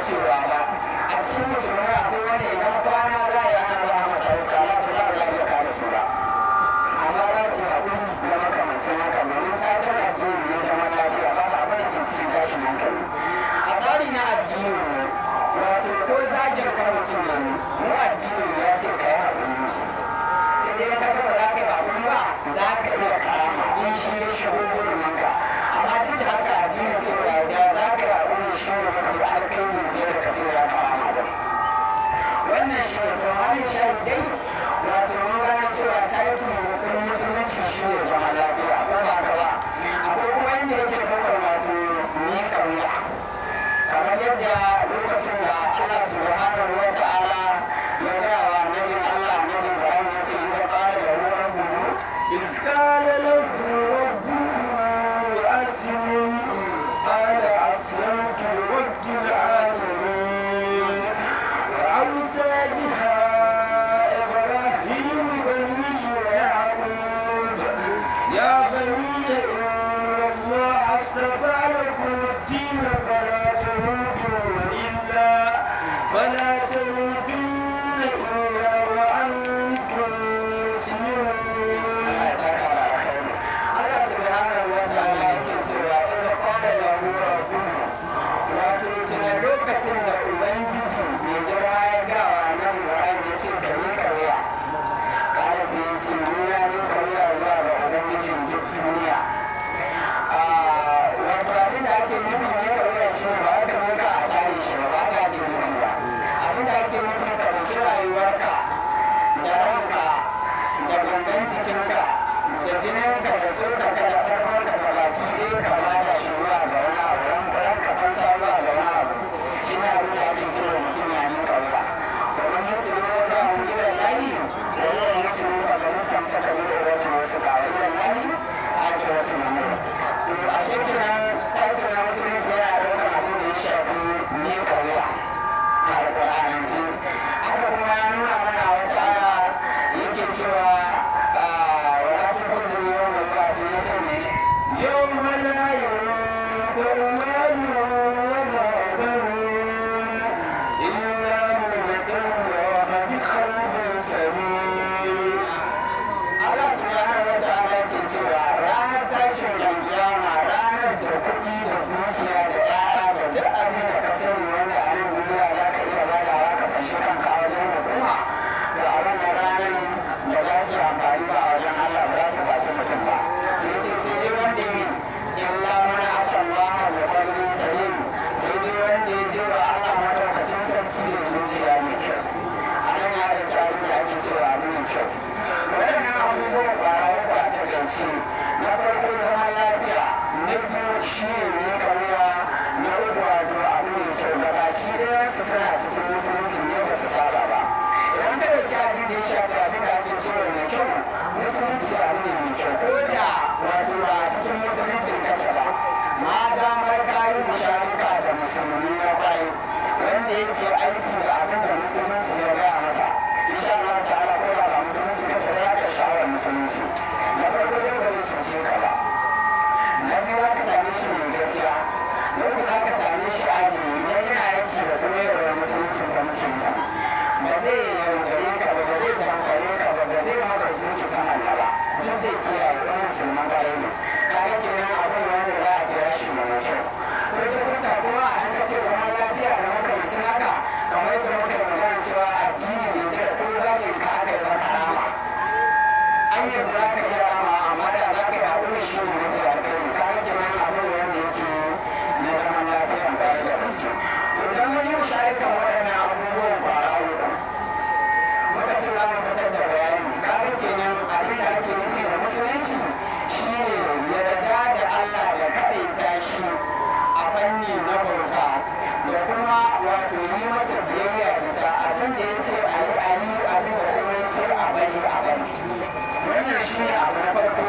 cewa ba a cikin musulmai akwai wanda idan kwana za a yi ana ba mata su kama ta za a yi kare su musulunci na farko zaman lafiya, na biyu shi ne mai kauya, na uku wato abu mai kyau da baki ɗaya su suna cikin musulunci ne ba su saba ba. Idan ka ɗauki abin da ya shafi abin da ake cewa mai kyau, musulunci abu ne mai kyau ko da wato ba a cikin musuluncin kake ba. Ma damar kayan sharika da musulmi na kwarai wanda yake aiki da abin da musulunci ya gaya masa, insha Allah ta'ala ko da ba musulunci ka ta ya ka sha'awar musulunci. Na farko dai ba zai cuce ka ba, na biyu za ka same shi mai gaskiya, na uku za ka same shi adili idan yana aiki da koyarwar musulunci da mutum ba. Ba zai yaudare ka ba, ba zai tankare ka ba, ba zai maka suke ta hanya ba, duk zai kiyaye kuma musulman gare ne. Kaga kenan abin wanda za a kira shi mai kyau. Ko ta fuska kuma a ka ce zaman lafiya da makamancin haka, kamar yadda muka yi magana cewa addini ne da ko zagin ka aka yi baka rama. An yadda za ka iya rama amma da za ka yi haƙuri shi ne wanda ya kai. Kaga kenan abin wanda yake na zaman lafiya ba da gaske. Idan mun yi sharikan waɗannan abubuwan kwara uku, muka ce za mu fitar da bayani. Kaga kenan abin da ake nufi da musulunci shi ne yarda da Allah da kaɗaita shi a fanni na bauta da kuma wato yi masa biyayya bisa abin da ya ce a yi abin da kuma ya ce a bari a bari. Wannan shi ne abu na farko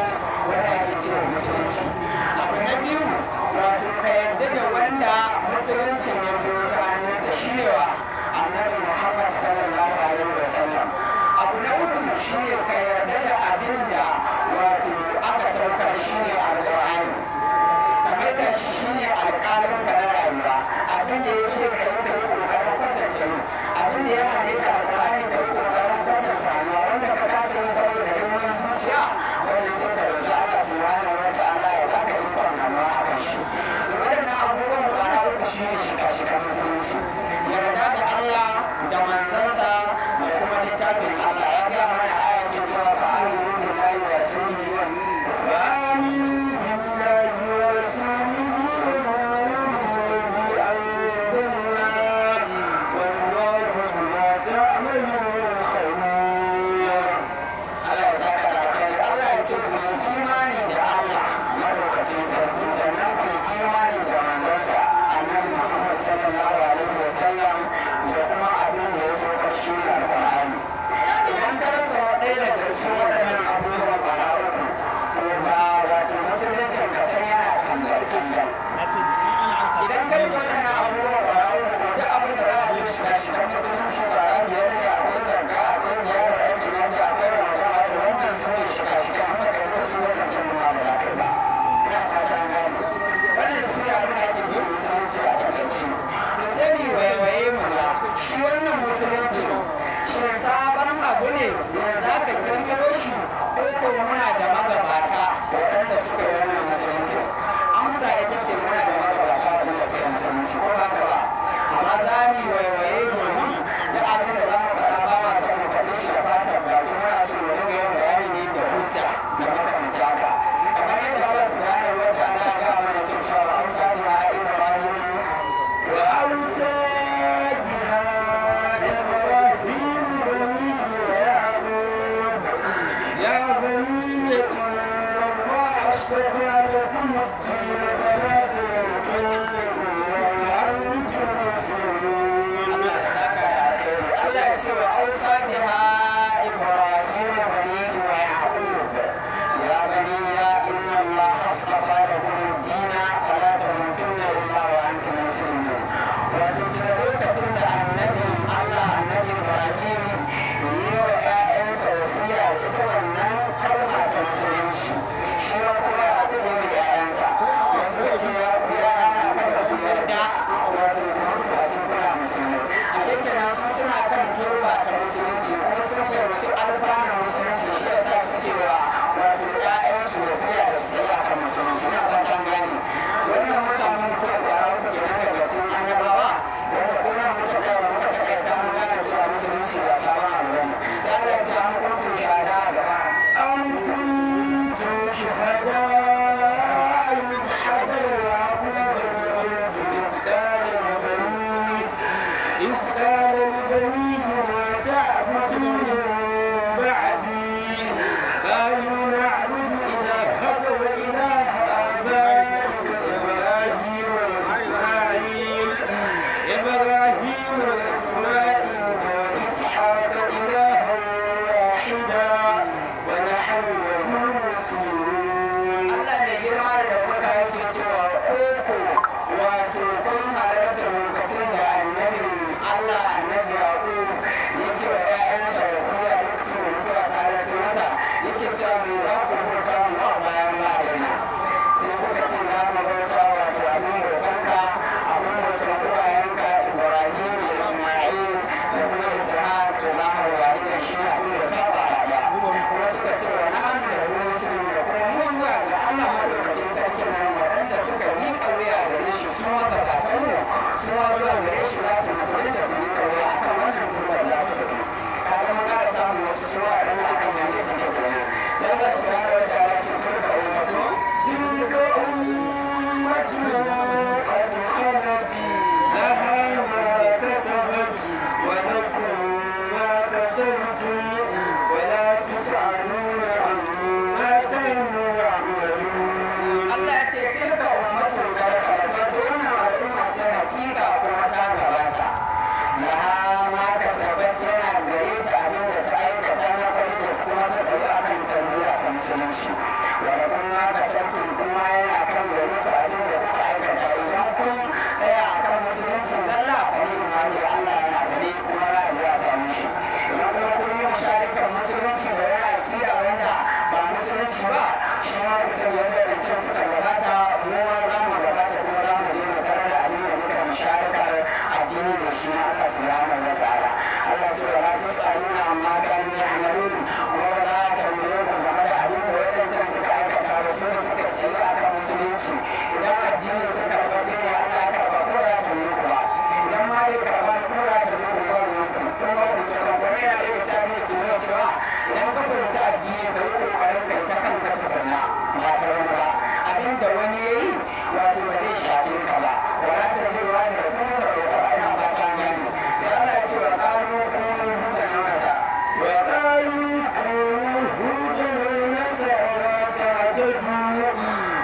wanda ake ce da musulunci. Abu na biyu wato ka yarda da wanda musuluncin ya biyo ta hannunsa shi ne wa annabi Muhammad sallallahu alaihi wa sallam. Abu na uku shi ne ka yarda da abin da wato aka saukar shi ne alƙur'ani, kamar da shi ne alƙalin ka na rayuwa. Abin da ya ce ka yi ka yi ƙoƙarin kwatanta yi, abin da ya hane ka alƙur'ani ka yi ƙoƙarin kwatanta rayuwa, wanda ka kasa yin saboda neman zuciya wanda sai ka roƙi Allah subhanahu wa ta'ala ya baka ikon amma a kan shi. To waɗannan abubuwan kwana uku shi ne shika-shika musulunci. Yarda da Allah da manzansa da kuma littafin Allah ya gaya mana aya ke cewa ba a yi billahi wa rasulihi يا بني cewa me za ku bauta mu a bayan bayan sai suka ce za mu bauta wato abin bautanka abin bautan uwayenka Ibrahim da Isma'il da kuma Ishaq da Nahar da shi ne abin bauta ba ɗaya kuma suka ce wa na'am da rusul da kuma mu zuwa ga Allah madaukakin sarkin nan waɗanda suka miƙa wuya gare shi su ma gabatan mu su ma zuwa gare shi za su musulunta su miƙa wuya akan wannan turbar za su tafi kafin mu ƙara samun wasu su ma waɗanda akan hanyar suke koyo sai Allah subhanahu wa ta'ala ce turba ummatu tilka ummatu qad khalat laha ma kasabat wa lakum ma kasabtum wa la tus'aluna amma kanu ya'malun. Allah ya ce tilka ummatu qad khalat, wato wannan al'umma ce hakika kuma ta gabata laha ma kasabat, yana gare ta abin da ta aikata na kare da kuma ta tsaye akan tarbiyya kan musulunci wa lakum ma kasabtum, kuma yana kan gare ta abin da ta aikata idan kun tsaya akan musulunci zalla kare ma ne Allah yana sane kuma za a iya samu shi idan kuma kun yi sharikar musulunci da wani aƙida wanda ba musulunci ba shi ma ku sani yadda wancan suka gabata mu ma za mu gabata kuma za mu je mu tarar da abin da muka musharikar addini da shi na Allah subhanahu wa ta'ala. Allah ce wa la tusaluna amma kanu ya'malun, kuma ba za ta tambaye ku game da abin da waɗancan suka aikata ba su ne suka tsaye akan musulunci idan addini suka karɓa ne Allah ya karɓa ko ya tambaye ku ba idan ma bai karɓa ko ya tambaye ku ba kuma ku ta kan wani ya iya ta ne ke nuna cewa idan ka fahimci addini ka yi ƙoƙarin kai ta kanka tukunna ba ta wani ba abin da wani ya yi wato ba zai shafe ka ba wala ta zai wani da tun zarfe ka ba ina fata an gane sai Allah ya ce wa ƙalu kunu hudan nasa wa ƙalu kunu hudan nasa wa ta'tadu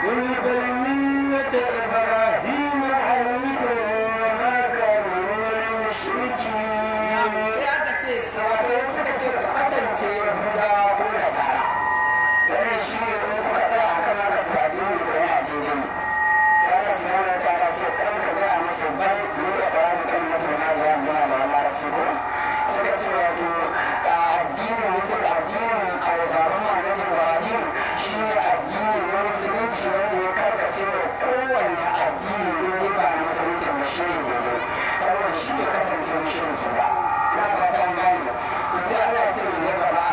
qul bal millata ibrahim hanifan wa ma kana minal mushrikin. Sai aka ce wato ya suka ce ku kasance Yahudawa ko Nasara wannan shi ne sun faɗa a kan haka addini ko ya addini ne sai Allah subhanahu wa ta'ala ce kan ka ga musu bal ne ya fara kan mutum na ya muna da Allah shi ko suka ce wato addinin musul addinin albaban annabi Ibrahim shi ne addini na musulunci wanda ya karkace da kowanne addini ne ba musulunci ba shi ne saboda shi bai kasance mushriki ba ina fata an gane to sai Allah ya ce mu ne ba ba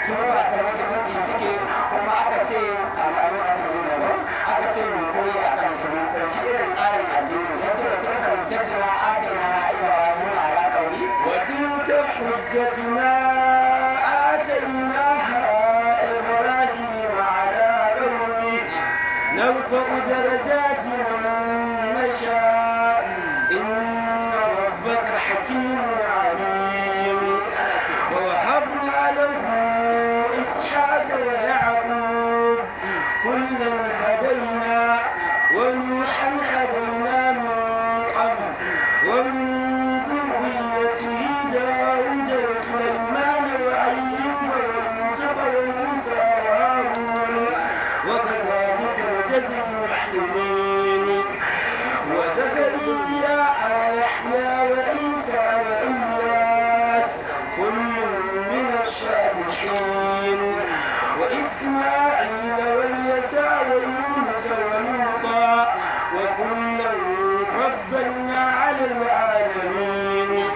turba ta musulunci suke kuma aka ce aka ce mu koyi a kan su mu ɗauki irin tsarin addini ya ce wa tilka hujjatuna atina ibrahim ala qawli wa tilka hujjatuna atainaha ibrahim ala qawli narfa'u darajatin man nasha inna rabbaka hakimun alim wa wahabna lahu ishaqa wa ya'qub kullan hadayna wa nuhan hadayna min qabl wa min ذريته داود وسليمان وأيوب ويوسف وموسى وهارون وكذلك نجزي المحسنين وزكريا ويحيى وعيسى وإلياس كل من الصالحين وإسماعيل واليسع ويونس ولوطا وكلا فضلنا على العالمين.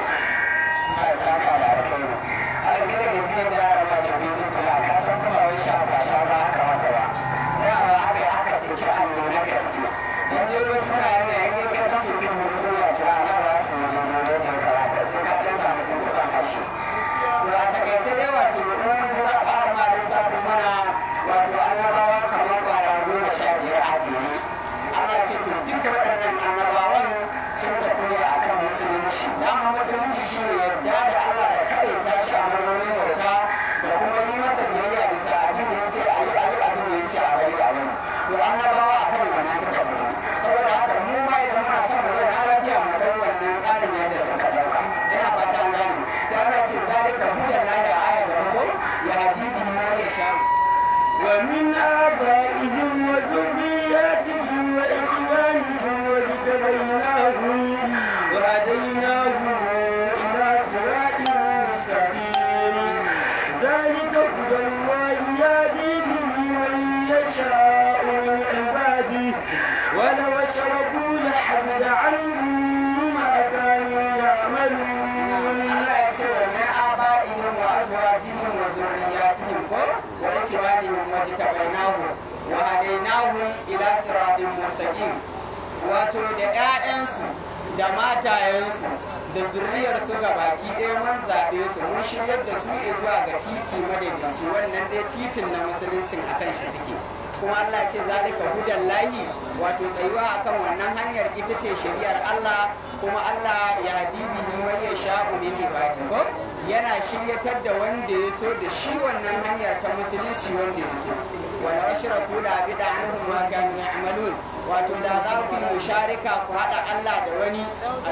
musulunci shi ne yadda da Allah da kare tashi a marmarin bauta da kuma yi masa biyayya bisa abin da ya ce a yi abin da ya ce a bari a wani to annabawa a kan wani suka fi saboda haka mu ma idan muna son mu zauna lafiya mu kai wannan tsarin yadda suka dauka ina fata an gane sai Allah ce zalika hudan lahi aya da ko ya habibi ma ya sha ومن آبائهم وذرياتهم وإخوانهم واجتبيناهم وهديناهم إلى صراط مستقيم ذلك هدى الله يهدي به من يشاء من عباده ولو أشركوا لحبط عنهم ما كانوا يعملون. الله يتوب من آبائهم وأزواجهم وذرياتهم وإخوانهم واجتبيناهم وهديناهم إلى صراط مستقيم wato da 'ya'yansu da matayensu da zuriyarsu ga baki ɗaya mun zaɓe su mun shiryar da su zuwa ga titi madaidaici wannan dai titin na musuluncin akan shi suke kuma Allah ce zalika hudan lahi wato tsayuwa akan wannan hanyar ita ce shari'ar Allah kuma Allah ya habibi ni wa ya sha'u min ibadi ko yana shiryatar da wanda ya so da shi wannan hanyar ta musulunci wanda ya so wala ashraku la bida anhum ma kanu ya'malun wato da za ku yi musharika ku haɗa Allah da wani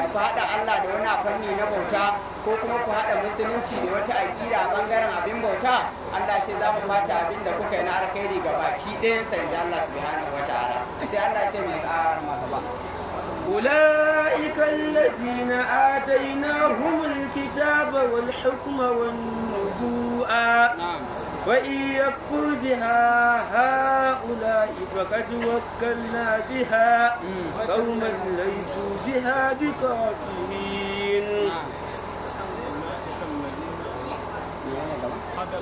ku haɗa Allah da wani a fanni na bauta ko kuma ku haɗa musulunci da wata aƙida a ɓangaren abin bauta Allah ce za mu fata abin da kuka yi na alkhairi ga baki ɗayan sa da Allah subhanahu wataala sai Allah ce mai gaba أولئك الذين آتيناهم الكتاب والحكم والنبوءة فإن يكفر بها هؤلاء فقد وكلنا بها قوما ليسوا بها بكافرين.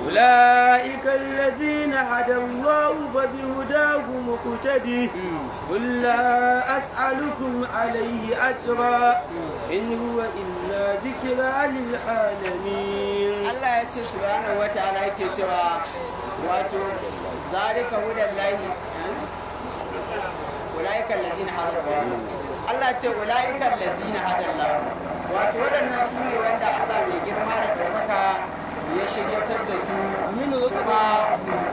أولئك الذين هدى الله فبهداه مقتدي قل لا أسألكم عليه أجرا إن هو إلا ذكرى للعالمين. الله يتي سبحانه وتعالى كتوى واتو ذلك هدى الله أولئك الذين هدى الله الله يتي أولئك الذين هدى الله واتو ودنا سوري واندا الله بيجرما لدرمكا ya shiryatar da su kuma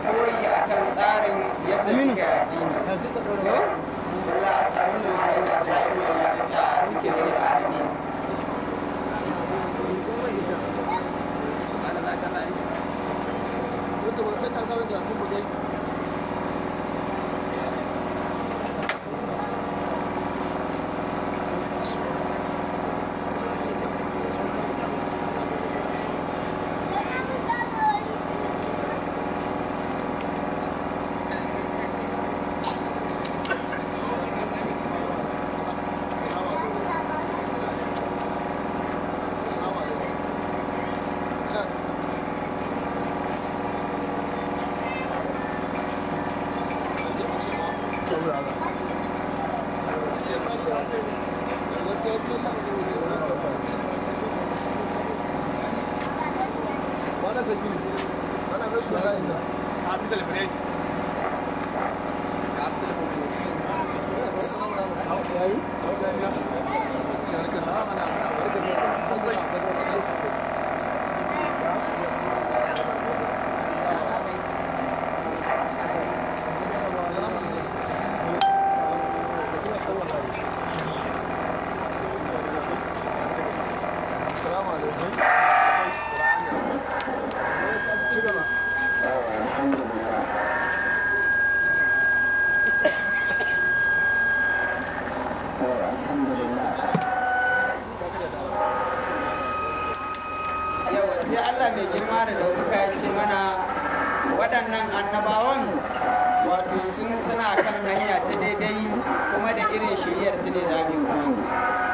koyi a kan tsarin yadda suke addini. Allah a tsarin da ma'ai da Ibrahim ya lalata a rike da fa'adini. Allah mai girma da ɗaukaka ya ce mana waɗannan annabawan wato suna kan hanya ta daidai kuma da irin shiryar su ne zamu kuma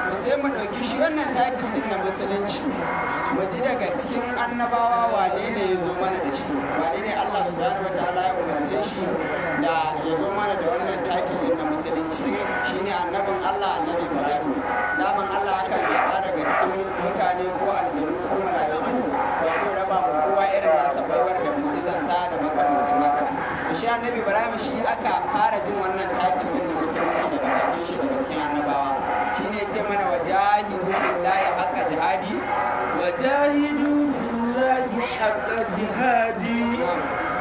to sai mu ɗauki shi wannan title din na musulunci mu ji daga cikin annabawa wane ne ya zo mana da shi wane ne Allah subhanahu wataala ya umarce shi da ya zo mana da wannan title din na musulunci shine annabin Allah annabi Ibrahim daman Allah akan zaɓa daga cikin mutane ko aljanu ko mala'iku wato raba mu kowa irin nasa baiwar da mu'jizansa da makamancin haka shi annabi Ibrahim shi aka fara jin wannan title din na musulunci daga bakin shi daga cikin annabawa shine ce mana wajahidu billahi haqqa jihadi وجاهدوا في الله حق جهادي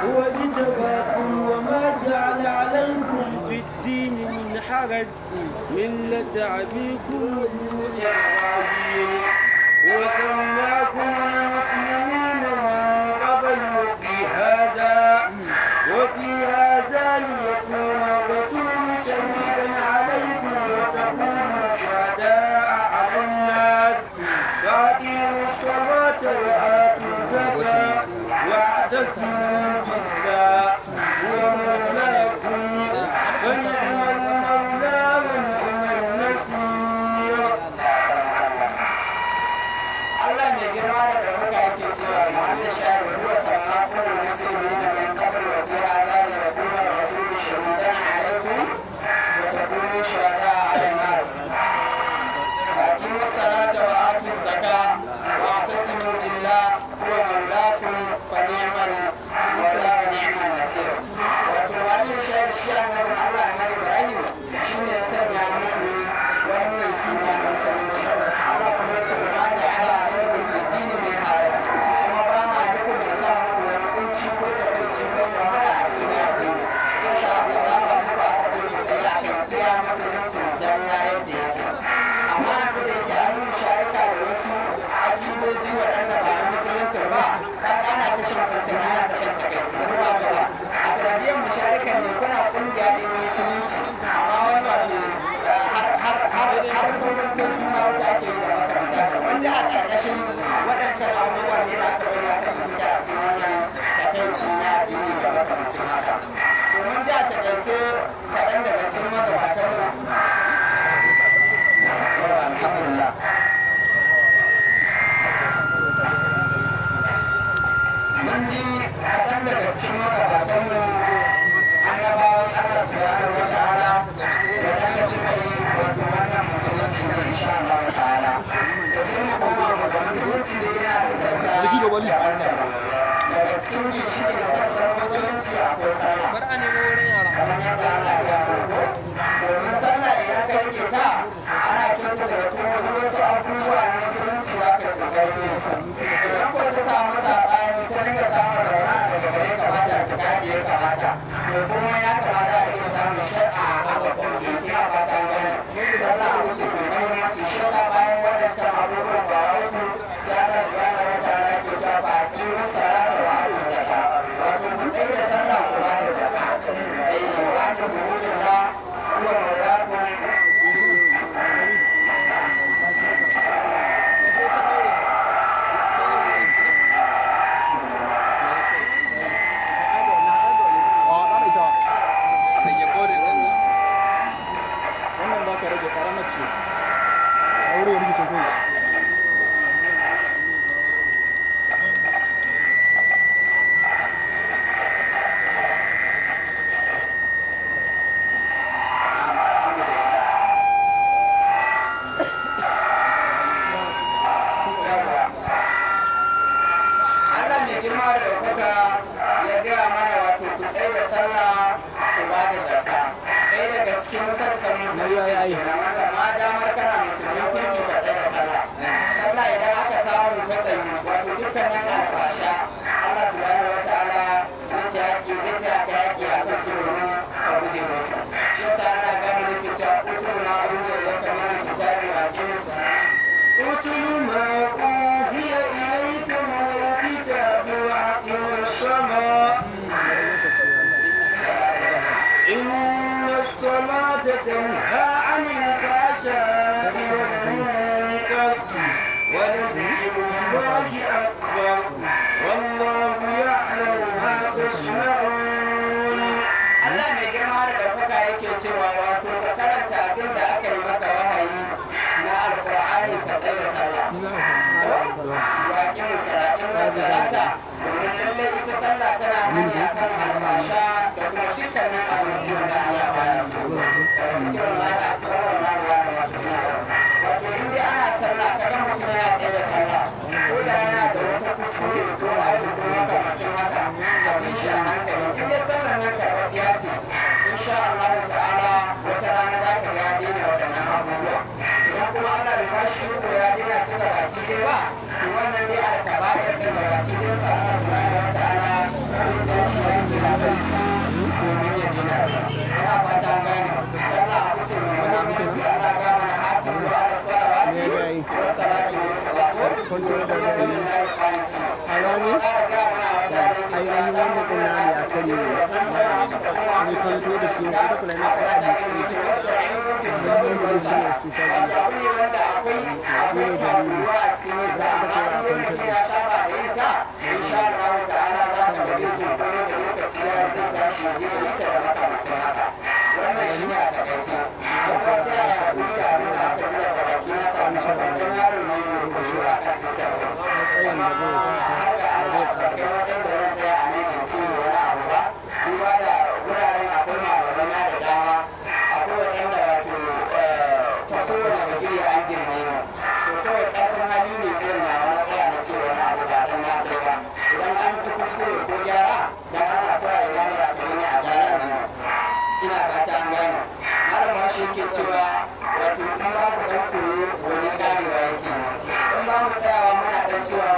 هو اجتباكم وما جعل عليكم في الدين من حرج ملة أبيكم إبراهيم وسماكم المسلمين من قبل وفي هذا ليكون الرسول شهيدا عليكم وتكونوا شهداء على الناس فأقيموا الصلاة وآتوا الزكاة واعتصموا بالله هو مولاكم فنعم المولى ونعم النصير. Allah mai girma da ɗaukaka yake cewa Muhammad Shahid huwa sallallahu alaihi wasallam min qabl wa fi hadha yakuna rasul shahidan alaykum wa takunu shuhada 'ala an-nas. Aqimu as-salata wa atu az-zakata wa'tasimu billah huwa mawlakum fa ni'mal mawla wa ni'mal nasir. Wato Muhammad Shahid shi annabi Allah annabi Ibrahim shine ya sanya muku wannan suna na musulunci. Allah kuma ya ce waɗanda ba na musulunci ba ka ana ta shan kwanciyar ana ta shan takaici wani ba gaba a sanadiyar musharikar ne kuna ƙungiya ɗaya na musulunci amma wani wato har sauran kai juna wata ake yi da makaranta wanda a ƙarƙashin waɗancan abubuwan ne za ka bari a kan ita a cikin wani takaici na addini da makamancin haka domin ji a takaice kaɗan daga cikin magabatan alhamdulillah mun ji kaɗan daga cikin magabatanmu annabawan Allah subhanahu wa ta'ala waɗanda suka yi wato wannan musulunci na insha Allah ta'ala da sai mu koma ga musulunci da yana da sassa daban-daban daga cikin gishiƙin sassan musulunci akwai sallah bar a nemo wurin yara kamar yadda Allah ya roƙo domin sallah idan ka rike ta ana kyautata da tuwon wasu abubuwa na musulunci za ka yi ƙoƙarin su idan ko ta samu saɓani ta dinga samun da rana daga gare kamata su kaɗe ya kamata to kuma ya kamata a iya samun sha'a a babban keke a fata gane sallah a wuce mai mahimmanci shi yasa bayan waɗancan abubuwan ba uku sai Allah subhanahu wa ta'ala ke cewa ba a kiwo salata wa atu zakka wato mu tsaye da sallah ku ba da zakka wa atu zakka ai wanda ma damar kana musulmin kirki ka tsaye da sallah sallah idan aka samu ta tsayi wato dukkanin alfasha Allah subhanahu wa ta'ala zai ta yaki a kan su domin a guje musu shi yasa ana gami da kita kutu na abuja da kamar kitabi wa kinsu اتل ما أوحي إليك من الكتاب وأقم الصلاة إن الصلاة تنهى عن الفحشاء والمنكر ولذكر الله أكبر والله يعلم ما تصنعون. Allah mai girma da ɗaukaka yake cewa wato ka karanta abin da aka yi maka wahayi na alƙur'ani ka tsaye da sallah. Waƙin salata domin lallai ita sallah tana hani akan alfasha da kuma dukkanin abubuwan da Allah baya so. Zikirin Allah ta akbar wannan ruwa da wata suna. Wato in dai ana sallah ka ga mutum yana tsaye da sallah ko da yana da wata kuskure ko aibu ko makamacin haka a bi shi a hankali. In dai sallar nan karɓaɓɓiya ce insha Allah ta'ala wata rana za ka ga daina waɗannan abubuwa. Idan kuma Allah bai bashi iko ya daina su da baki dai ba to wannan dai alkaba'ir da baki dai sa Allah subhanahu wa ta'ala zai tashi yanke da kansa domin ya daina su. Ina fata gane sallah abu ce mai muhimmanci Allah ga mana hakim wa ala salawati wa salati wa salatu lillahi qanitin. alani ainihin wanda ɗin namu ya karye ne an kwanto da shi ne kuma kula na ƙarfi duba da wuraren akwai malamai da dama akwai waɗanda wato ta kowane bigire an girme mu to kawai ƙarfin hali ne irin na wani tsaya na cewa na abu ba dan na kai ba idan an fi kuskure ko gyara dan ana kawai wani da ta a gyara nan ina fata an gane malam shi yake cewa wato in babu dan koyo wani ganewa yake in ba mu tsayawa muna dan cewa